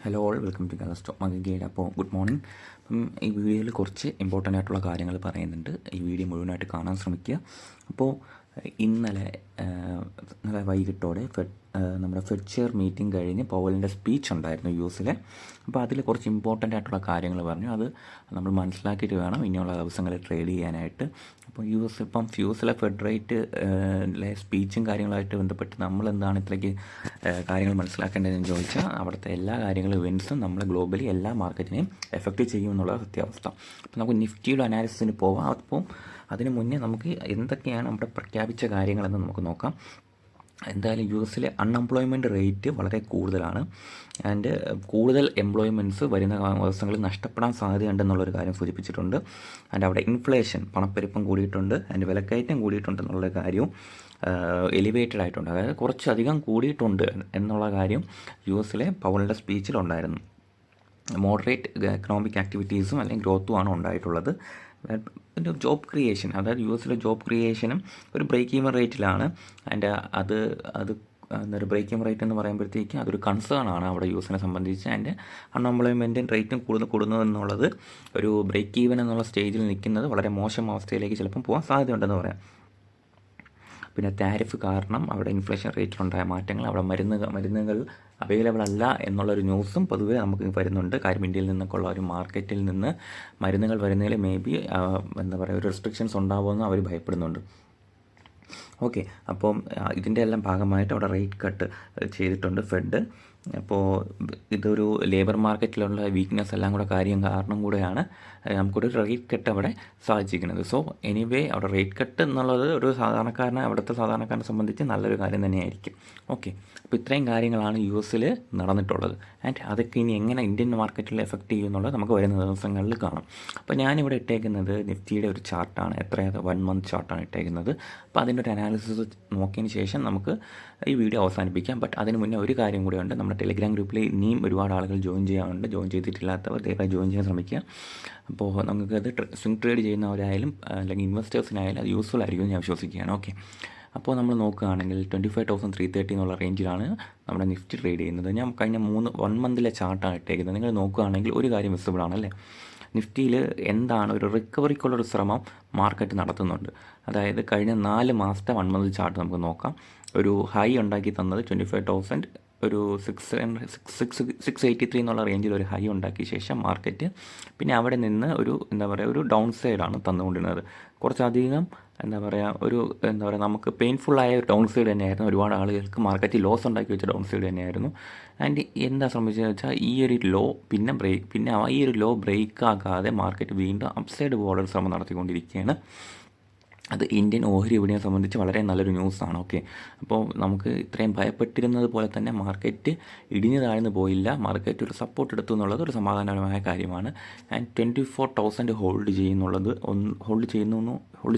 Hello all, welcome to Kerala stock market guide. അപ്പോൾ good morning. അപ്പം ഈ വീഡിയോയിൽ കുറച്ച് ഇമ്പോർട്ടൻ്റ് ആയിട്ടുള്ള കാര്യങ്ങൾ പറയുന്നുണ്ട്. ഈ വീഡിയോ മുഴുവനായിട്ട് കാണാൻ ശ്രമിക്കുക. അപ്പോൾ ഇന്നലെ വൈകിട്ടോടെ നമ്മുടെ ഫെഡ് ചെയർ മീറ്റിംഗ് കഴിഞ്ഞ് പൗവലിൻ്റെ സ്പീച്ച് ഉണ്ടായിരുന്നു യു.എസിലെ. അപ്പോൾ അതിൽ കുറച്ച് ഇമ്പോർട്ടൻ്റ് ആയിട്ടുള്ള കാര്യങ്ങൾ പറഞ്ഞു. അത് നമ്മൾ മനസ്സിലാക്കിയിട്ട് വേണം ഇനിയുള്ള ദിവസങ്ങളിൽ ട്രേഡ് ചെയ്യാനായിട്ട്. അപ്പോൾ യു.എസ് ഇപ്പം യു.എസിലെ ഫെഡ് റേറ്റ് സ്പീച്ചും കാര്യങ്ങളായിട്ട് ബന്ധപ്പെട്ട് നമ്മൾ എന്താണ് ഇത്രയ്ക്ക് കാര്യങ്ങൾ മനസ്സിലാക്കേണ്ടതെന്ന് ചോദിച്ചാൽ, അവിടുത്തെ എല്ലാ കാര്യങ്ങളും ഇവൻറ്റ്സും നമ്മൾ ഗ്ലോബലി എല്ലാ മാർക്കറ്റിനെയും എഫക്റ്റ് ചെയ്യും എന്നുള്ള സത്യാവസ്ഥ. അപ്പോൾ നമുക്ക് നിഫ്റ്റിയുടെ അനാലിസിന് പോകാം. അപ്പോൾ അതിന് മുന്നേ നമുക്ക് എന്തൊക്കെയാണ് അവിടെ പ്രഖ്യാപിച്ച കാര്യങ്ങളെന്ന് നമുക്ക് നോക്കാം. എന്തായാലും യു.എസിലെ അൺഎംപ്ലോയ്മെൻറ്റ് റേറ്റ് വളരെ കൂടുതലാണ്. ആൻഡ് കൂടുതൽ എംപ്ലോയ്മെൻറ്റ്സ് വരുന്ന ദിവസങ്ങളിൽ നഷ്ടപ്പെടാൻ സാധ്യതയുണ്ടെന്നുള്ളൊരു കാര്യം സൂചിപ്പിച്ചിട്ടുണ്ട്. ആൻഡ് അവിടെ ഇൻഫ്ലേഷൻ, പണപ്പെരുപ്പം കൂടിയിട്ടുണ്ട്. ആൻഡ് വിലക്കയറ്റം കൂടിയിട്ടുണ്ട് എന്നുള്ള കാര്യവും എലിവേറ്റഡ് ആയിട്ടുണ്ട്. അതായത് കുറച്ചധികം കൂടിയിട്ടുണ്ട് എന്നുള്ള കാര്യം യു.എസിലെ പൗവലിൻ്റെ സ്പീച്ചിലുണ്ടായിരുന്നു. മോഡറേറ്റ് എക്കണോമിക് ആക്ടിവിറ്റീസും അല്ലെങ്കിൽ ഗ്രോത്തുമാണ് ഉണ്ടായിട്ടുള്ളത്. പിന്നെ ജോബ് ക്രിയേഷൻ, അതായത് യു.എസിലെ ജോബ് ക്രിയേഷനും ഒരു ബ്രേക്ക് ഈവൻ റേറ്റിലാണ്. ആൻഡ് അത് എന്നൊരു ബ്രേക്ക് ഈവൻ റേറ്റ് എന്ന് പറയുമ്പോഴത്തേക്ക് അതൊരു കൺസേൺ ആണ് അവിടെ യു.എസിനെ സംബന്ധിച്ച്. ആൻഡ് അൺഎംപ്ലോയ്മെൻറ്റും റേറ്റും കൂടുന്നതെന്നുള്ളത് ഒരു ബ്രേക്ക് ഈവൻ എന്നുള്ള സ്റ്റേജിൽ നിൽക്കുന്നത് വളരെ മോശം അവസ്ഥയിലേക്ക് ചിലപ്പം പോകാൻ സാധ്യതയുണ്ടെന്ന് പറയാം. പിന്നെ താരിഫ് കാരണം അവിടെ ഇൻഫ്ലേഷൻ റേറ്റിലുണ്ടായ മാറ്റങ്ങൾ, അവിടെ മരുന്നുകൾ അവൈലബിൾ അല്ല എന്നുള്ളൊരു ന്യൂസും പൊതുവേ നമുക്ക് വരുന്നുണ്ട്. കാര്യം ഇന്ത്യയിൽ നിന്നൊക്കെ ഉള്ള ഒരു മാർക്കറ്റിൽ നിന്ന് മരുന്നുകൾ വരുന്നതിൽ മേ ബി എന്താ പറയുക ഒരു റെസ്ട്രിക്ഷൻസ് ഉണ്ടാവുമെന്ന് അവർ ഭയപ്പെടുന്നുണ്ട്. ഓക്കെ, അപ്പം ഇതിൻ്റെ എല്ലാം ഭാഗമായിട്ട് അവിടെ റേറ്റ് കട്ട് ചെയ്തിട്ടുണ്ട് ഫെഡ്. അപ്പോൾ ഇതൊരു ലേബർ മാർക്കറ്റിലുള്ള വീക്ക്നെസ് എല്ലാം കൂടെ കാരണം കൂടെയാണ് നമുക്കൊരു റേറ്റ് കട്ട് അവിടെ സാധിച്ചിരിക്കുന്നത്. സോ എനിവേ അവിടെ റേറ്റ് കട്ട് എന്നുള്ളത് ഒരു അവിടുത്തെ സാധാരണക്കാരനെ സംബന്ധിച്ച് നല്ലൊരു കാര്യം തന്നെയായിരിക്കും. ഓക്കെ, അപ്പോൾ ഇത്രയും കാര്യങ്ങളാണ് യു.എസിൽ നടന്നിട്ടുള്ളത്. ആൻഡ് അതൊക്കെ ഇനി എങ്ങനെ ഇന്ത്യൻ മാർക്കറ്റിൽ എഫക്റ്റ് ചെയ്യും എന്നുള്ളത് നമുക്ക് വരുന്ന ദിവസങ്ങളിൽ കാണാം. അപ്പോൾ ഞാനിവിടെ ഇട്ടേക്കുന്നത് നിഫ്റ്റിയുടെ ഒരു ചാർട്ടാണ്. 1 മന്ത് ചാർട്ടാണ് ഇട്ടേക്കുന്നത്. അപ്പോൾ അതിൻ്റെ ഒരു അനാലിസിസ് നോക്കിയതിന് ശേഷം നമുക്ക് ഈ വീഡിയോ അവസാനിപ്പിക്കാം. ബട്ട് അതിന് മുന്നേ ഒരു കാര്യം കൂടിയുണ്ട്. നമ്മുടെ ടെലിഗ്രാം ഗ്രൂപ്പിൽ ഇനിയും ഒരുപാട് ആളുകൾ ജോയിൻ ചെയ്യാറുണ്ട്. ജോയിൻ ചെയ്തിട്ടില്ലാത്തവർ ദയവായി ജോയിൻ ചെയ്യാൻ ശ്രമിക്കുക. അപ്പോൾ നമുക്കത് സ്വിംഗ് ട്രേഡ് ചെയ്യുന്നവരായാലും അല്ലെങ്കിൽ ഇൻവെസ്റ്റേഴ്സിനായാലും അത് യൂസ്ഫുൾ ആയിരിക്കും ഞാൻ വിശ്വസിക്കുകയാണ്. ഓക്കെ, അപ്പോൾ നമ്മൾ നോക്കുകയാണെങ്കിൽ 25,330 എന്നുള്ള റേഞ്ചിലാണ് നമ്മുടെ നിഫ്റ്റി ട്രേഡ് ചെയ്യുന്നത്. ഞാൻ കഴിഞ്ഞ 1 മന്തിലെ ചാർട്ടാണ് ഇട്ടേക്കുന്നത്. നിങ്ങൾ നോക്കുകയാണെങ്കിൽ ഒരു കാര്യം വിസിബിൾ ആണല്ലേ. നിഫ്റ്റിയിൽ എന്താണ് ഒരു റിക്കവറിക്കുള്ളൊരു ശ്രമം മാർക്കറ്റ് നടത്തുന്നുണ്ട്. അതായത് കഴിഞ്ഞ 4 മാസത്തെ 1 മന്ത് ചാർട്ട് നമുക്ക് നോക്കാം. ഒരു ഹൈ ഉണ്ടാക്കി തന്നത് 25,000 ഒരു 683 എന്നുള്ള റേഞ്ചിൽ ഒരു ഹൈ ഉണ്ടാക്കിയ ശേഷം മാർക്കറ്റ് പിന്നെ അവിടെ നിന്ന് ഒരു എന്താ പറയുക ഒരു ഡൗൺ സൈഡാണ് തന്നുകൊണ്ടിരുന്നത്. കുറച്ചധികം നമുക്ക് പെയിൻഫുള്ളായ ഒരു ഡൗൺ സൈഡ് തന്നെയായിരുന്നു. ഒരുപാട് ആളുകൾക്ക് മാർക്കറ്റിൽ ലോസ് ഉണ്ടാക്കി വെച്ച ഡൗൺ സൈഡ് തന്നെയായിരുന്നു. ആൻഡ് എന്താ സംഭവിച്ചതെന്ന് വെച്ചാൽ ഈ ഒരു ലോ പിന്നെ ഈ ഒരു ലോ ബ്രേക്ക് ആക്കാതെ മാർക്കറ്റ് വീണ്ടും അപ്സൈഡ് പോകാൻ ശ്രമം നടത്തിക്കൊണ്ടിരിക്കുകയാണ്. അത് ഇന്ത്യൻ ഓഹരി വിപണിയെ സംബന്ധിച്ച് വളരെ നല്ലൊരു ന്യൂസാണ്. ഓക്കെ, അപ്പോൾ നമുക്ക് ഇത്രയും ഭയപ്പെട്ടിരുന്നത് പോലെ തന്നെ മാർക്കറ്റ് ഇടിഞ്ഞു താഴ്ന്നു പോയില്ല. മാർക്കറ്റ് ഒരു സപ്പോർട്ട് എടുത്തു എന്നുള്ളത് ഒരു സമാധാനപരമായ കാര്യമാണ്. ആൻഡ് 24,000 ഹോൾഡ്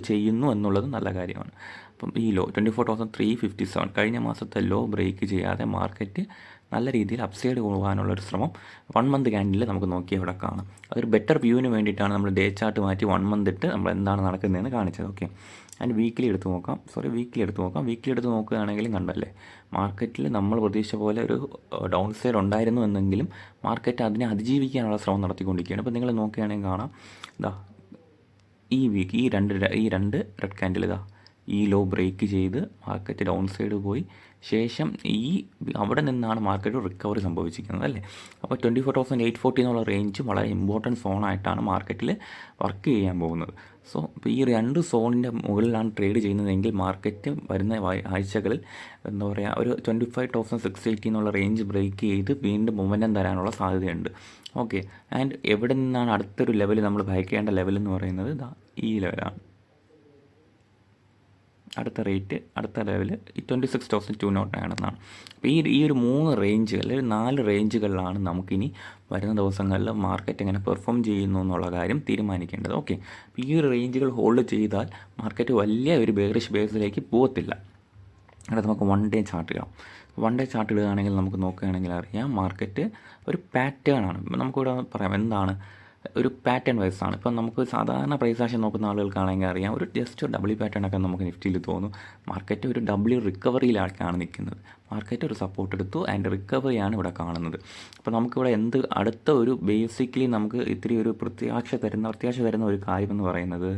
ചെയ്യുന്നു എന്നുള്ളത് നല്ല കാര്യമാണ്. അപ്പം ഈ ലോ 24,357 കഴിഞ്ഞ മാസത്തെ ലോ ബ്രേക്ക് ചെയ്യാതെ മാർക്കറ്റ് നല്ല രീതിയിൽ അപ്സൈഡ് പോകാനുള്ളൊരു ശ്രമം 1 മന്ത് ക്യാൻഡിൽ നമുക്ക് നോക്കി ഇവിടെ കാണാം. അതൊരു ബെറ്റർ വ്യൂവിന് വേണ്ടിയിട്ടാണ് നമ്മൾ ഡേ ചാർട്ട് മാറ്റി 1 മന്ത് ഇട്ട് നമ്മൾ എന്താണ് നടക്കുന്നതെന്ന് കാണിച്ചത്. ഓക്കെ, ആൻഡ് വീക്കിലി എടുത്ത് നോക്കാം. വീക്കിലി എടുത്ത് നോക്കുകയാണെങ്കിലും കണ്ടല്ലേ, മാർക്കറ്റിൽ നമ്മൾ പ്രതീക്ഷിച്ച പോലെ ഒരു ഡൗൺ സൈഡ് ഉണ്ടായിരുന്നു എന്നെങ്കിലും മാർക്കറ്റ് അതിനെ അതിജീവിക്കാനുള്ള ശ്രമം നടത്തിക്കൊണ്ടിരിക്കുകയാണ്. അപ്പോൾ നിങ്ങൾ നോക്കുകയാണെങ്കിൽ കാണാം, ഈ വീക്ക് ഈ രണ്ട് റെഡ് ക്യാൻഡിൽ ഈ ലോ ബ്രേക്ക് ചെയ്ത് മാർക്കറ്റ് ഡൗൺ സൈഡ് പോയി ശേഷം അവിടെ നിന്നാണ് മാർക്കറ്റ് റിക്കവറി സംഭവിച്ചിരിക്കുന്നത് അല്ലേ. അപ്പോൾ 24,840 എന്നുള്ള റേഞ്ച് വളരെ ഇമ്പോർട്ടൻറ്റ് സോണായിട്ടാണ് മാർക്കറ്റിൽ വർക്ക് ചെയ്യാൻ പോകുന്നത്. സോ ഇപ്പോൾ ഈ 2 സോണിൻ്റെ മുകളിലാണ് ട്രേഡ് ചെയ്യുന്നതെങ്കിൽ മാർക്കറ്റ് വരുന്ന ആഴ്ചകളിൽ എന്താ പറയുക ഒരു 25,680 എന്നുള്ള റേഞ്ച് ബ്രേക്ക് ചെയ്ത് വീണ്ടും മൊമെൻറ്റം തരാനുള്ള സാധ്യതയുണ്ട്. ഓക്കെ, ആൻഡ് എവിടെ നിന്നാണ് അടുത്തൊരു ലെവൽ നമ്മൾ ഭയക്കേണ്ട ലെവൽ എന്ന് പറയുന്നത് ഈ ലെവലാണ്. അടുത്ത ലെവൽ 26,209 എന്നാണ്. അപ്പോൾ ഈ ഒരു 3 റേഞ്ചുകൾ 4 റേഞ്ചുകളിലാണ് നമുക്കിനി വരുന്ന ദിവസങ്ങളിൽ മാർക്കറ്റ് എങ്ങനെ പെർഫോം ചെയ്യുന്നു എന്നുള്ള കാര്യം തീരുമാനിക്കേണ്ടത്. ഓക്കെ, അപ്പോൾ ഈ ഒരു റേഞ്ചുകൾ ഹോൾഡ് ചെയ്താൽ മാർക്കറ്റ് വലിയ ഒരു ബെയറിഷ് ബേസിലേക്ക് പോകത്തില്ല. അവിടെ നമുക്ക് 1 ഡേ ചാർട്ട് ഇടാം. 1 ഡേ ചാർട്ട് ഇടുകയാണെങ്കിൽ നമുക്ക് നോക്കുകയാണെങ്കിൽ അറിയാം മാർക്കറ്റ് ഒരു പാറ്റേൺ ആണ്. നമുക്കിവിടെ പറയാം എന്താണ് ഒരു പാറ്റേൺ വൈസാണ്. ഇപ്പം നമുക്ക് സാധാരണ പ്രൈസ് ആക്ഷൻ നോക്കുന്ന ആളുകൾക്കാണെങ്കിൽ അറിയാം, ഒരു ജസ്റ്റ് ഒരു ഡബ്ല്യു പാറ്റേൺ ഒക്കെ നമുക്ക് നിഫ്റ്റിയിൽ തോന്നും. മാർക്കറ്റ് ഒരു ഡബ്ല്യു റിക്കവറിയിലാണ് നിൽക്കുന്നത്. മാർക്കറ്റ് ഒരു സപ്പോർട്ട് എടുത്തു ആൻഡ് റിക്കവറിയാണ് ഇവിടെ കാണുന്നത്. അപ്പോൾ നമുക്കിവിടെ അടുത്ത ഒരു ബേസിക്കലി നമുക്ക് ഇത്തിരി ഒരു പ്രത്യാശ തരുന്ന ഒരു കാര്യമെന്ന് പറയുന്നത്,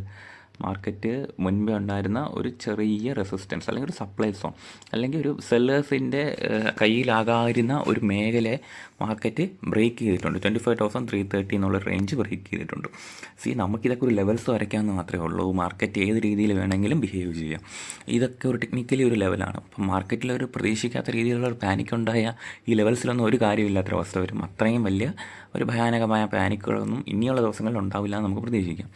മാർക്കറ്റ് മുൻപേ ഉണ്ടായിരുന്ന ഒരു ചെറിയ റെസിസ്റ്റൻസ് അല്ലെങ്കിൽ ഒരു സപ്ലൈ സോൺ അല്ലെങ്കിൽ ഒരു സെല്ലേഴ്സിൻ്റെ കയ്യിലാകാതിരുന്ന ഒരു മേഖലയെ മാർക്കറ്റ് ബ്രേക്ക് ചെയ്തിട്ടുണ്ട്. 25,330 എന്നുള്ള റേഞ്ച് ബ്രേക്ക് ചെയ്തിട്ടുണ്ട്. നമുക്കിതൊക്കെ ഒരു ലെവൽസ് വരയ്ക്കാമെന്ന് മാത്രമേ ഉള്ളൂ. മാർക്കറ്റ് ഏത് രീതിയിൽ വേണമെങ്കിലും ബിഹേവ് ചെയ്യാം. ഇതൊക്കെ ഒരു ടെക്നിക്കലി ഒരു ലെവലാണ്. അപ്പം മാർക്കറ്റിൽ ഒരു പ്രതീക്ഷിക്കാത്ത രീതിയിലുള്ള ഒരു പാനിക് ഉണ്ടായ ഈ ലെവൽസിലൊന്നും ഒരു കാര്യമില്ലാത്തൊരവസ്ഥ വരും. അത്രയും വലിയ ഒരു ഭയാനകമായ പാനിക്കുകളൊന്നും ഇനിയുള്ള ദിവസങ്ങളിൽ ഉണ്ടാവില്ല എന്ന് നമുക്ക് പ്രതീക്ഷിക്കാം.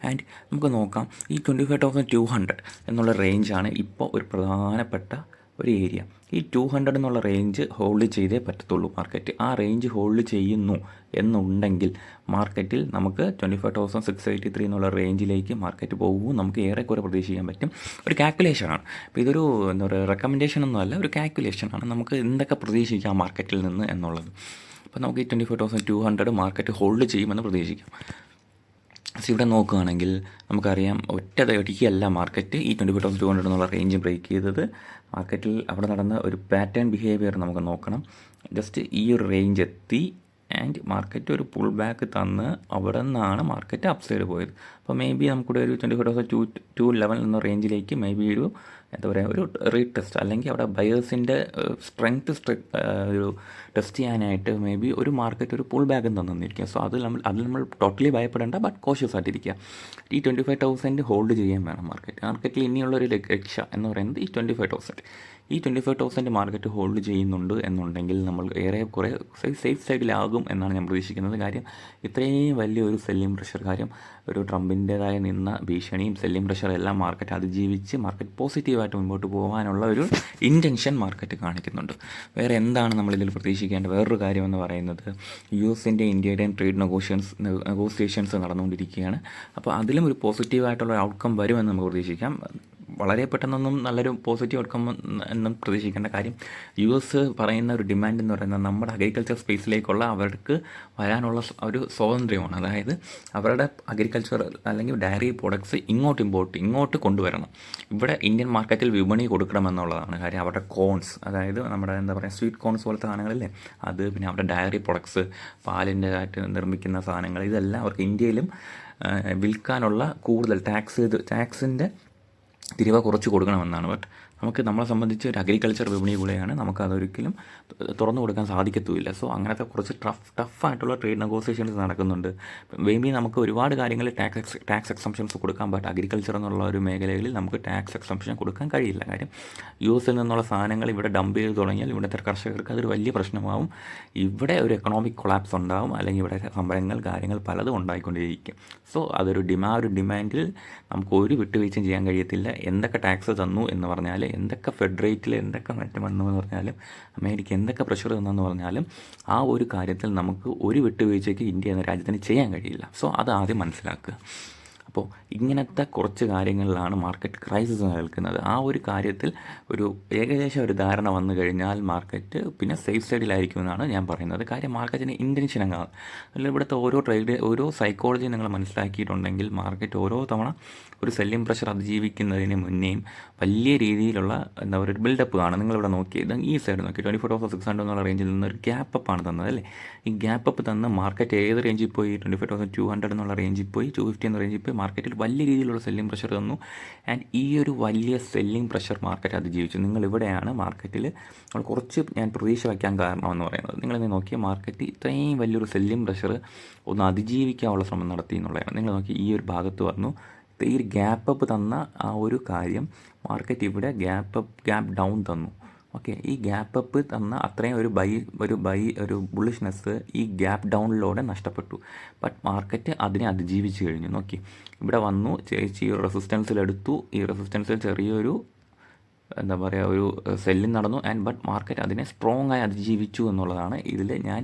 ആൻഡ് നമുക്ക് നോക്കാം, ഈ 25,200 എന്നുള്ള റേഞ്ചാണ് ഇപ്പോൾ ഒരു പ്രധാനപ്പെട്ട ഒരു ഏരിയ. ഈ 200 എന്നുള്ള റേഞ്ച് ഹോൾഡ് ചെയ്തേ പറ്റത്തുള്ളൂ മാർക്കറ്റ്. ആ റേഞ്ച് ഹോൾഡ് ചെയ്യുന്നു എന്നുണ്ടെങ്കിൽ മാർക്കറ്റിൽ നമുക്ക് 25,683 എന്നുള്ള റേഞ്ചിലേക്ക് മാർക്കറ്റ് പോകും നമുക്ക് ഏറെക്കുറെ പ്രതീക്ഷിക്കാൻ പറ്റും. ഒരു കാൽക്കുലേഷനാണ്. അപ്പോൾ ഇതൊരു എന്താ പറയുക, റെക്കമെൻഡേഷൻ ഒന്നുമല്ല, ഒരു കാൽക്കുലേഷനാണ്. നമുക്ക് എന്തൊക്കെ പ്രതീക്ഷിക്കാം മാർക്കറ്റിൽ നിന്ന് എന്നുള്ളത്. അപ്പോൾ നമുക്ക് ഈ 25,200 മാർക്കറ്റ് ഹോൾഡ് ചെയ്യുമെന്ന് പ്രതീക്ഷിക്കാം. ഇവിടെ നോക്കുകയാണെങ്കിൽ നമുക്കറിയാം, ഒറ്റയടിക്കല്ല മാർക്കറ്റ് ഈ 25,200 എന്നുള്ള റേഞ്ച് ബ്രേക്ക് ചെയ്തത്. മാർക്കറ്റിൽ അവിടെ നടന്ന ഒരു പാറ്റേൺ ബിഹേവിയർ നമുക്ക് നോക്കണം. ജസ്റ്റ് ഈ ഒരു റേഞ്ച് എത്തി ആൻഡ് മാർക്കറ്റ് ഒരു പുൾ ബാക്ക് തന്ന് അവിടെ നിന്നാണ് മാർക്കറ്റ് അപ്സൈഡ് പോയത്. അപ്പോൾ മേ ബി നമുക്കിവിടെ ഒരു 25,211 എന്ന റേഞ്ചിലേക്ക് മേ ബി ഒരു എന്താ പറയുക, ഒരു റീടെസ്റ്റ് അല്ലെങ്കിൽ അവിടെ ബയേഴ്സിൻ്റെ സ്ട്രെങ്ത് ഒരു ടെസ്റ്റ് ചെയ്യാനായിട്ട് മേ ബി ഒരു മാർക്കറ്റ് ഒരു പുൾ ബാക്കും തന്നിരിക്കുക. സോ അതിൽ നമ്മൾ ടോട്ടലി ഭയപ്പെടേണ്ട, ബട്ട് കോഷ്യസ് ആയിട്ടിരിക്കുക. ഈ 25,000 ഹോൾഡ് ചെയ്യാൻ വേണം മാർക്കറ്റിൽ ഇനിയുള്ളൊരു രക്ഷ എന്ന് പറയുന്നത് ഈ 25,000. ഈ 25,000 മാർക്കറ്റ് ഹോൾഡ് ചെയ്യുന്നുണ്ട് എന്നുണ്ടെങ്കിൽ നമ്മൾ ഏറെക്കുറെ സേഫ് സൈഡിലാകും എന്നാണ് ഞാൻ പ്രതീക്ഷിക്കുന്നത്. കാര്യം ഇത്രയും വലിയൊരു സെല്ലിംഗ് പ്രഷർ, കാര്യം ഒരു ട്രംപിൻ്റേതായ നിന്ന ഭീഷണിയും സെല്ലിംഗ് പ്രഷറും എല്ലാം മാർക്കറ്റ് അതിജീവിച്ച് മാർക്കറ്റ് പോസിറ്റീവായിട്ട് മുമ്പോട്ട് പോകാനുള്ള ഒരു ഇൻറ്റൻഷൻ മാർക്കറ്റ് കാണിക്കുന്നുണ്ട്. വേറെ എന്താണ് നമ്മളിതിൽ പ്രതീക്ഷിക്കേണ്ട വേറൊരു കാര്യമെന്ന് പറയുന്നത്, US-ൻ്റെ ഇന്ത്യയുടെയും ട്രേഡ് നെഗോസിയേഷൻസ് നടന്നുകൊണ്ടിരിക്കുകയാണ്. അപ്പോൾ അതിലും ഒരു പോസിറ്റീവായിട്ടുള്ള ഔട്ട്കം വരുമെന്ന് നമുക്ക് പ്രതീക്ഷിക്കാം. വളരെ പെട്ടെന്നൊന്നും നല്ലൊരു പോസിറ്റീവ് ഔട്ട്കം എന്നും പ്രതീക്ഷിക്കേണ്ട. കാര്യം US പറയുന്ന ഒരു ഡിമാൻഡ് എന്ന് പറയുന്നത് നമ്മുടെ അഗ്രികൾച്ചർ സ്പേസിലേക്കുള്ള അവർക്ക് വരാനുള്ള ഒരു സ്വാതന്ത്ര്യമാണ്. അതായത് അവരുടെ അഗ്രികൾച്ചർ അല്ലെങ്കിൽ ഡയറി പ്രോഡക്ട്സ് ഇങ്ങോട്ട് കൊണ്ടുവരണം, ഇവിടെ ഇന്ത്യൻ മാർക്കറ്റിൽ വിപണി കൊടുക്കണമെന്നുള്ളതാണ് കാര്യം. അവരുടെ കോൺസ്, അതായത് നമ്മുടെ എന്താ പറയുക, സ്വീറ്റ് കോൺസ് പോലത്തെ സാധനങ്ങളില്ലേ അത്, പിന്നെ അവരുടെ ഡയറി പ്രോഡക്ട്സ്, പാലിൻ്റെ ആയിട്ട് നിർമ്മിക്കുന്ന സാധനങ്ങൾ, ഇതെല്ലാം അവർക്ക് ഇന്ത്യയിലും വിൽക്കാനുള്ള കൂടുതൽ ടാക്സിൻ്റെ തിരിവ് കുറച്ച് കൊടുക്കണമെന്നാണ്. ബട്ട് നമ്മളെ സംബന്ധിച്ച് ഒരു അഗ്രികൾച്ചർ വിപണി കൂടെയാണ്, നമുക്കതൊരിക്കലും തുറന്നു കൊടുക്കാൻ സാധിക്കത്തുമില്ല. സോ അങ്ങനത്തെ കുറച്ച് ടഫായിട്ടുള്ള ട്രേഡ് നെഗോസിയേഷൻസ് നടക്കുന്നുണ്ട്. മേ ബി നമുക്ക് ഒരുപാട് കാര്യങ്ങൾ ടാക്സ് എക്സംഷൻസ് കൊടുക്കാം, ബട്ട് അഗ്രികൾച്ചർ എന്നുള്ള ഒരു മേഖലകളിൽ നമുക്ക് ടാക്സ് എക്സംഷൻ കൊടുക്കാൻ കഴിയില്ല. കാര്യം US-ൽ നിന്നുള്ള സാധനങ്ങൾ ഇവിടെ ഡംപ് ചെയ്ത് തുടങ്ങിയാൽ ഇവിടുത്തെ കർഷകർക്ക് അതൊരു വലിയ പ്രശ്നമാവും. ഇവിടെ ഒരു എക്കണോമിക് കൊളാപ്സ് ഉണ്ടാവും, അല്ലെങ്കിൽ ഇവിടെ സമരങ്ങൾ കാര്യങ്ങൾ പലതും ഉണ്ടായിക്കൊണ്ടേയിരിക്കും. സോ അതൊരു ഡിമാൻഡിൽ നമുക്ക് ഒരു വിട്ടുവീഴ്ചയും ചെയ്യാൻ കഴിയത്തില്ല. എന്തൊക്കെ ടാക്സ് തന്നു എന്ന് പറഞ്ഞാൽ, എന്തൊക്കെ ഫെഡ് റേറ്റിൽ എന്തൊക്കെ മാറ്റം വന്നു എന്ന് പറഞ്ഞാലും, അമേരിക്ക എന്തൊക്കെ പ്രഷർ തന്നെന്ന് പറഞ്ഞാലും, ആ ഒരു കാര്യത്തിൽ നമുക്ക് ഒരു വിട്ടുവീഴ്ചയ്ക്ക് ഇന്ത്യ എന്ന രാജ്യത്തിന് ചെയ്യാൻ കഴിയില്ല. സോ അത് ആദ്യം മനസ്സിലാക്കുക. അപ്പോൾ ഇങ്ങനത്തെ കുറച്ച് കാര്യങ്ങളിലാണ് മാർക്കറ്റ് ക്രൈസിസ് നിൽക്കുന്നത്. ആ ഒരു കാര്യത്തിൽ ഒരു ഏകദേശം ഒരു ധാരണ വന്നു കഴിഞ്ഞാൽ മാർക്കറ്റ് പിന്നെ സേഫ് സൈഡിലായിരിക്കുമെന്നാണ് ഞാൻ പറയുന്നത്. കാര്യം മാർക്കറ്റിന് ഇൻറ്റൻഷൻ അങ്ങാണ്. അല്ലെങ്കിൽ ഇവിടുത്തെ ഓരോ സൈക്കോളജി നിങ്ങൾ മനസ്സിലാക്കിയിട്ടുണ്ടെങ്കിൽ മാർക്കറ്റ് ഓരോ തവണ ഒരു സെല്ലിംഗ് പ്രഷർ അതിജീവിക്കുന്നതിന് മുന്നേയും വലിയ രീതിയിലുള്ള എന്താ പറയുക, ഒരു ബിൽഡപ്പ് കാണും. നിങ്ങളിവിടെ നോക്കിയത് ഈ സൈഡ് നോക്കി 24,600 എന്നുള്ള റേഞ്ചിൽ നിന്ന് ഒരു ഗ്യാപ്പ് അപ്പാണ് തന്നത് അല്ലേ. ഈ ഗ്യാപ്പ് അപ്പ് തന്ന് മാർക്കറ്റ് ഏത് റേഞ്ചിൽ പോയി, 25,200 എന്നുള്ള റേഞ്ചിൽ പോയി, 250 എന്ന റേഞ്ചിൽ പോയി മാർക്കറ്റിൽ വലിയ രീതിയിലുള്ള സെല്ലിംഗ് പ്രഷർ തന്നു. ആൻഡ് ഈ ഒരു വലിയ സെല്ലിംഗ് പ്രഷർ മാർക്കറ്റ് അതിജീവിച്ചു. നിങ്ങളിവിടെയാണ് മാർക്കറ്റിൽ നമ്മൾ കുറച്ച് ഞാൻ പ്രതീക്ഷ വയ്ക്കാൻ കാരണമെന്ന് പറയുന്നത്. നിങ്ങളിന്ന് നോക്കിയ മാർക്കറ്റ് ഇത്രയും വലിയൊരു സെല്ലിംഗ് പ്രഷർ ഒന്ന് അതിജീവിക്കാനുള്ള ശ്രമം നടത്തി എന്നുള്ളതാണ്. നിങ്ങൾ നോക്കി ഈ ഒരു ഭാഗത്ത് വന്നു, ഈ ഒരു ഗ്യാപ്പ് അപ്പ് തന്ന ആ ഒരു കാര്യം മാർക്കറ്റ് ഇവിടെ ഗ്യാപ്പ് ഡൗൺ തന്നു. ഓക്കെ, ഈ ഗ്യാപ്പ് അപ്പ് തന്ന അത്രയും ഒരു ബുള്ളിഷ്നെസ് ഈ ഗ്യാപ്പ് ഡൗണിലൂടെ നഷ്ടപ്പെട്ടു. ബട്ട് മാർക്കറ്റ് അതിനെ അതിജീവിച്ച് കഴിഞ്ഞു. നോക്കി ഇവിടെ വന്നു, ചേച്ചി റെസിസ്റ്റൻസിലെടുത്തു. ഈ റെസിസ്റ്റൻസിൽ ചെറിയൊരു എന്താ പറയുക, ഒരു സെല്ലിംഗ് നടന്നു. ബട്ട് മാർക്കറ്റ് അതിനെ സ്ട്രോങ് ആയി അതിജീവിച്ചു എന്നുള്ളതാണ് ഇതിൽ ഞാൻ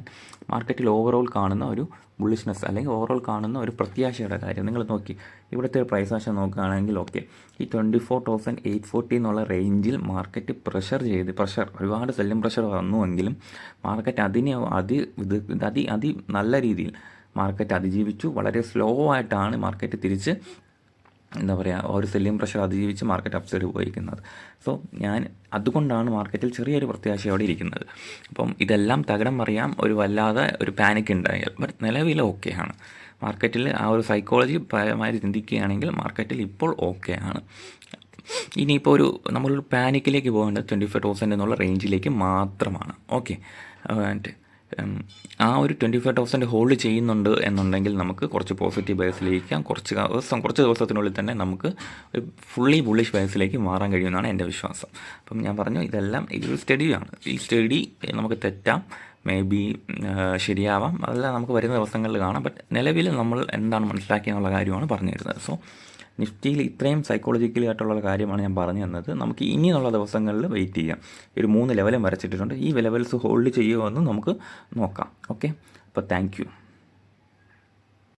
മാർക്കറ്റിൽ ഓവറോൾ കാണുന്ന ഒരു ബുള്ളിഷ്നെസ് അല്ലെങ്കിൽ ഓവറോൾ കാണുന്ന ഒരു പ്രത്യാശയുടെ കാര്യം. നിങ്ങൾ നോക്കി ഇവിടുത്തെ പ്രൈസ് ആക്ഷൻ നോക്കുകയാണെങ്കിൽ ഓക്കെ, ഈ 24,840 എന്നുള്ള റേഞ്ചിൽ മാർക്കറ്റ് ഒരുപാട് സെല്ലിംഗ് പ്രഷർ വന്നുവെങ്കിലും മാർക്കറ്റ് അതിനെ നല്ല രീതിയിൽ മാർക്കറ്റ് അതിജീവിച്ചു. വളരെ സ്ലോ ആയിട്ടാണ് മാർക്കറ്റ് തിരിച്ച് എന്താ പറയുക ഒരു സെല്ലിംഗ് പ്രഷർ അതിജീവിച്ച് മാർക്കറ്റ് അപ്സൈഡ് പോയിരിക്കുന്നത്. സോ ഞാൻ അതുകൊണ്ടാണ് മാർക്കറ്റിൽ ചെറിയൊരു പ്രത്യാശയോടെ ഇരിക്കുന്നത്. അപ്പം ഇതെല്ലാം തകിടം മറിയാം ഒരു വല്ലാതെ ഒരു പാനിക് ഉണ്ടായാൽ. ബട്ട് നിലവിൽ ഓക്കെയാണ് മാർക്കറ്റിൽ. ആ ഒരു സൈക്കോളജി പരമായി ചിന്തിക്കുകയാണെങ്കിൽ മാർക്കറ്റിൽ ഇപ്പോൾ ഓക്കെയാണ്. ഇനിയിപ്പോൾ നമ്മളൊരു പാനിക്കിലേക്ക് പോകേണ്ടത് 25,000 എന്നുള്ള റേഞ്ചിലേക്ക് മാത്രമാണ്. ഓക്കെ, ആൻഡ് ആ ഒരു 25,000 ഹോൾഡ് ചെയ്യുന്നുണ്ട് എന്നുണ്ടെങ്കിൽ നമുക്ക് കുറച്ച് പോസിറ്റീവ് ബയസിലേക്കാം. കുറച്ച് ദിവസത്തിനുള്ളിൽ തന്നെ നമുക്ക് ഒരു ഫുള്ളി ബുള്ളിഷ് ബയസിലേക്ക് മാറാൻ കഴിയുമെന്നാണ് എൻ്റെ വിശ്വാസം. അപ്പം ഞാൻ പറഞ്ഞു ഇതെല്ലാം ഇതൊരു സ്റ്റഡിയാണ്. ഈ സ്റ്റഡി നമുക്ക് തെറ്റാം, മേ ബി ശരിയാവാം, അതെല്ലാം നമുക്ക് വരുന്ന ദിവസങ്ങളിൽ കാണാം. ബട്ട് നിലവിൽ നമ്മൾ എന്താണ് മനസ്സിലാക്കിയെന്നുള്ള കാര്യമാണ് പറഞ്ഞു തരുന്നത്. സോ നിഫ്റ്റിയിൽ ഇത്രയും സൈക്കോളജിക്കലി ആയിട്ടുള്ള കാര്യമാണ് ഞാൻ പറഞ്ഞു തന്നത്. നമുക്ക് ഇനിയുള്ള ദിവസങ്ങളിൽ വെയിറ്റ് ചെയ്യാം. ഒരു 3 ലെവലും വരച്ചിട്ടുണ്ട്. ഈ ലെവൽസ് ഹോൾഡ് ചെയ്യുമോ എന്ന് നമുക്ക് നോക്കാം. ഓക്കെ, അപ്പോൾ താങ്ക് യു.